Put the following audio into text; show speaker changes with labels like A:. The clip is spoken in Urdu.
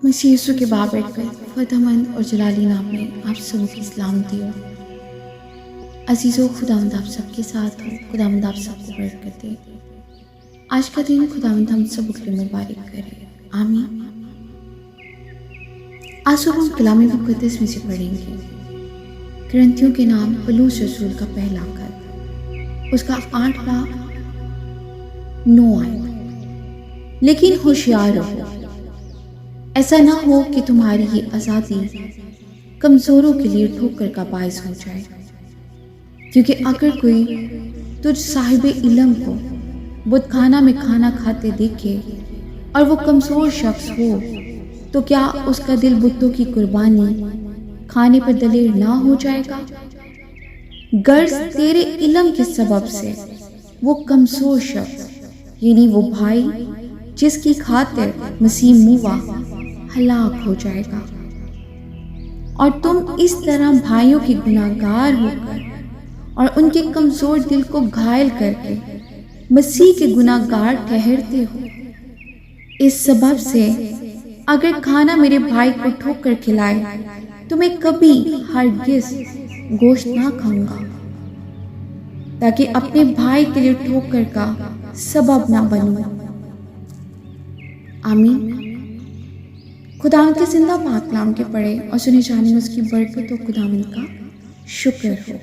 A: مسیح یسوع کے بابرکت فتح مند اور جلالی نام میں آپ سب کی سلامتی ہو۔ عزیزو، خداوند آپ سب کے ساتھ ہو۔ خداوند آپ سب کو برکت دے۔ آج کا دن خداوند ہم سب کے لیے مبارک کرے، آمین۔ آج صبح ہم کلام مقدس میں سے پڑھیں گے کرنتھیوں کے نام پولس رسول کا پہلا خط، اس کا 8واں 9 آیت۔ لیکن ہوشیار رہو، ایسا نہ ہو کہ تمہاری یہ آزادی کمزوروں کے لیے ٹھوکر کا باعث ہو جائے، کیونکہ اگر کوئی تجھ صاحب علم کو بت خانہ میں کھانا کھاتے دیکھے اور وہ کمزور شخص ہو تو کیا اس کا دل بتوں کی قربانی کھانے پر دلیر نہ ہو جائے گا؟ غرض تیرے علم کے سبب سے وہ کمزور شخص یعنی وہ بھائی جس کی خاطر مسیح موا ہلاک ہو جائے گا، اور تم اس طرح بھائیوں کے گناہ گار ہو کر اور ان کے کمزور دل کو گھائل کر کے مسیح کے گناہ گار ٹھہرتے ہو۔ اس سبب سے اگر کھانا میرے بھائی کو ٹھوک کر کھلائے تو میں کبھی ہرگز گوشت نہ کھاؤں گا، تاکہ اپنے بھائی کے لیے ٹھوکر کا سبب نہ بنوں۔ آمین۔ خداوند کے زندہ پاک کلام کے پڑھے اور سنے جانے میں اس کی برکت و خداوند کا شکر ہو۔